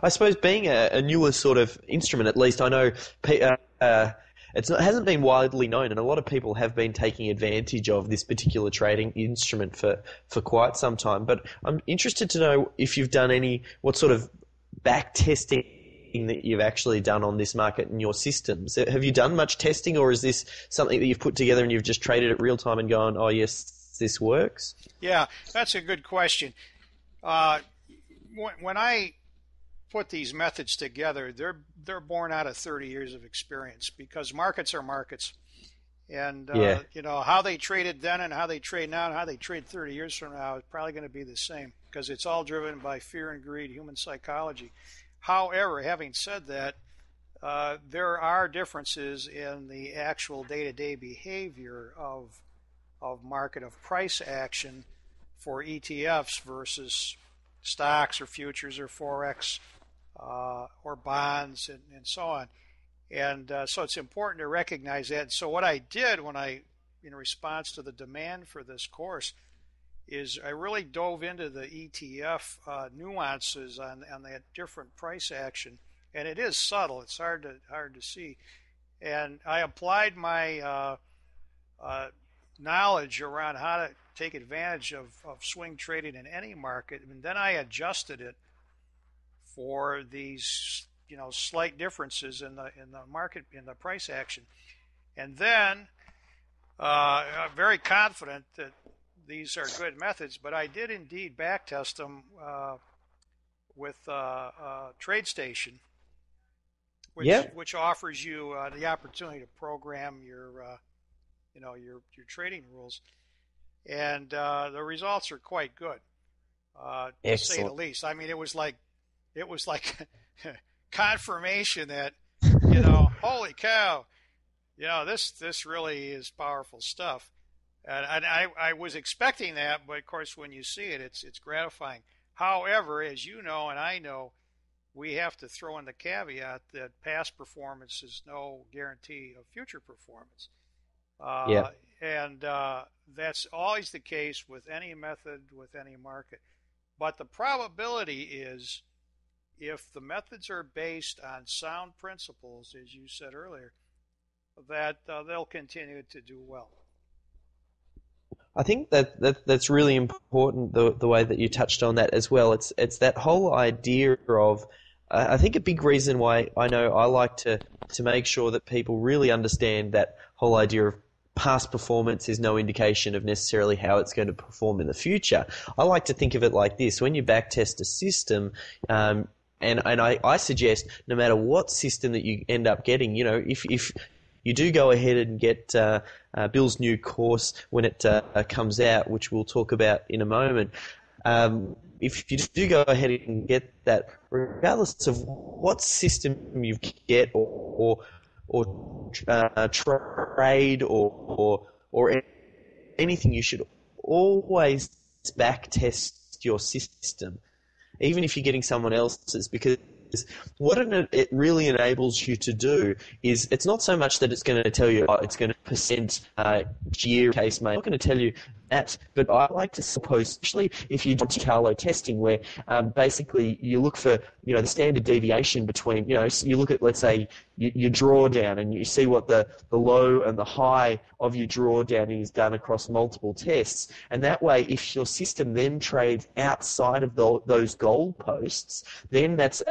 I suppose being a newer sort of instrument, at least I know hasn't been widely known, and a lot of people have been taking advantage of this particular trading instrument for quite some time. But I'm interested to know if you've done what sort of back testing that you've actually done on this market in your systems. Have you done much testing, or is this something that you've put together and you've just traded it real time and gone, oh yes, this works? Yeah, that's a good question. When I put these methods together, they're born out of 30 years of experience, because markets are markets, and how they traded then and how they trade now and how they trade 30 years from now is probably going to be the same, because it's all driven by fear and greed, human psychology. However, having said that, there are differences in the actual day-to-day behavior of market, of price action for ETFs versus stocks or futures or Forex or bonds and so on. And so it's important to recognize that. And so what I did in response to the demand for this course, is I really dove into the ETF nuances on that different price action, and it is subtle. It's hard to see, and I applied my knowledge around how to take advantage of swing trading in any market, and then I adjusted it for these slight differences in the market, in the price action, and then I'm very confident that these are good methods, but I did indeed backtest them with TradeStation, which offers you the opportunity to program your trading rules, and the results are quite good, to say the least. I mean, it was like confirmation that holy cow, this really is powerful stuff. And I was expecting that, but of course, when you see it, it's gratifying. However, as you know and I know, we have to throw in the caveat that past performance is no guarantee of future performance. And that's always the case with any method, with any market. But the probability is, if the methods are based on sound principles, as you said earlier, that they'll continue to do well. I think that's really important, the way that you touched on that as well. It's that whole idea of, I think a big reason why I like to make sure that people really understand that whole idea of past performance is no indication of necessarily how it's going to perform in the future. I like to think of it like this: when you backtest a system, and I suggest no matter what system that you end up getting, if you do go ahead and get Bill's new course when it comes out, which we'll talk about in a moment. If you do go ahead and get that, regardless of what system you get or trade or anything, you should always back test your system, even if you're getting someone else's, because what it really enables you to do is, it's not so much that it's going to tell you it's going to percent year case may. I'm not going to tell you that, but I like to suppose, especially if you do Monte Carlo testing, where basically you look for the standard deviation between so you look at, let's say, your drawdown, and you see what the low and the high of your drawdown is done across multiple tests, and that way, if your system then trades outside of those goalposts, then that's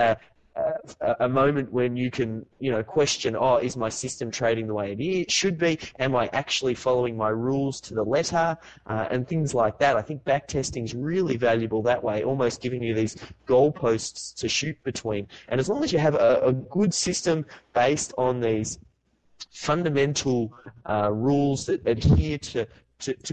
a moment when you can, question, is my system trading the way it should be? Am I actually following my rules to the letter? And things like that. I think backtesting is really valuable that way, almost giving you these goalposts to shoot between. And as long as you have a good system based on these fundamental rules that adhere to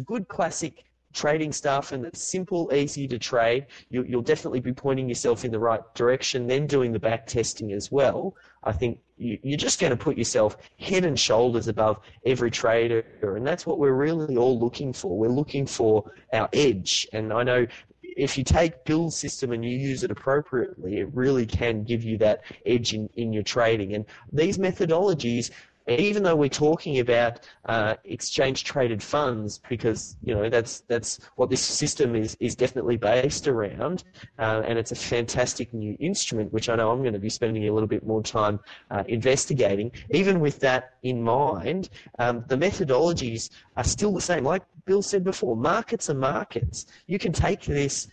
good classic trading stuff, and it's simple, easy to trade, you'll definitely be pointing yourself in the right direction. Then doing the back testing as well, I think you're just going to put yourself head and shoulders above every trader, and that's what we're really all looking for. We're looking for our edge, and I know if you take Bill's system and you use it appropriately, it really can give you that edge in your trading. And these methodologies even though we're talking about exchange traded funds, because that's what this system is definitely based around, and it's a fantastic new instrument, which I know I'm going to be spending a little bit more time investigating. Even with that in mind, the methodologies are still the same. Like Bill said before, markets are markets. You can take this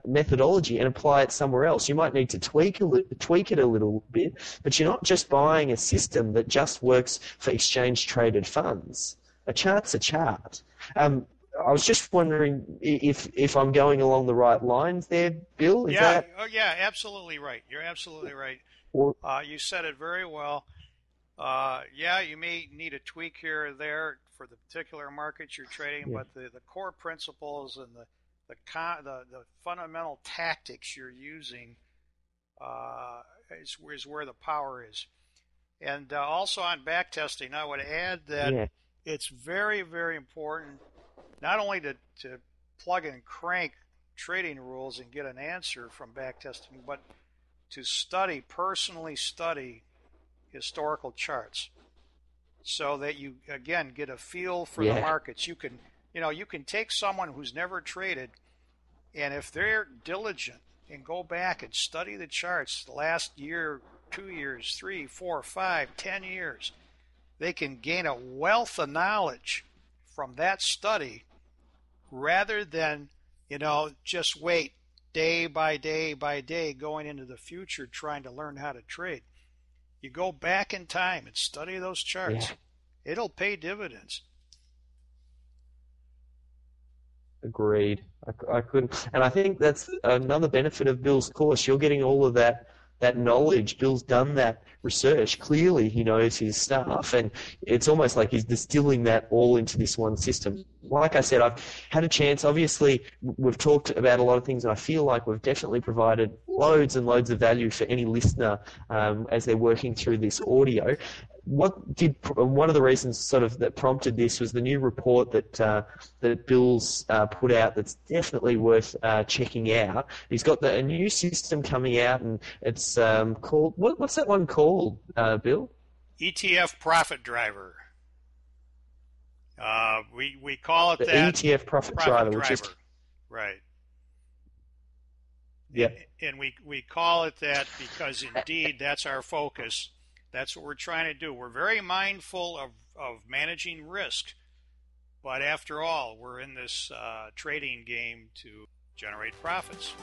methodology and apply it somewhere else. You might need to tweak it a little bit, but you're not just buying a system that just works for exchange-traded funds. A chart's a chart. I was just wondering if I'm going along the right lines there, Bill. Yeah, absolutely right. You're absolutely right. You said it very well. You may need a tweak here or there for the particular market you're trading, but the core principles and the fundamental tactics you're using is where the power is. And also on backtesting, I would add that it's very, very important not only to plug and crank trading rules and get an answer from backtesting, but to personally study historical charts so that you, again, get a feel for the markets. You can take someone who's never traded, and if they're diligent and go back and study the charts the last year, 2 years, 3, 4, 5, 10 years, they can gain a wealth of knowledge from that study rather than, just wait day by day by day going into the future trying to learn how to trade. You go back in time and study those charts. It'll pay dividends. Agreed. I couldn't. And I think that's another benefit of Bill's course. You're getting all of that knowledge. Bill's done that research. Clearly, he knows his stuff, and it's almost like he's distilling that all into this one system. Like I said, I've had a chance. Obviously, we've talked about a lot of things, and I feel like we've definitely provided loads and loads of value for any listener as they're working through this audio. One of the reasons sort of that prompted this was the new report that Bill's put out that's definitely worth checking out. He's got a new system coming out, and it's called what's that one called, Bill? ETF Profit Driver. We call it the that. ETF Profit Driver, which is right. Yeah. And we call it that because indeed that's our focus. That's what we're trying to do. We're very mindful of managing risk, but after all, we're in this trading game to generate profits.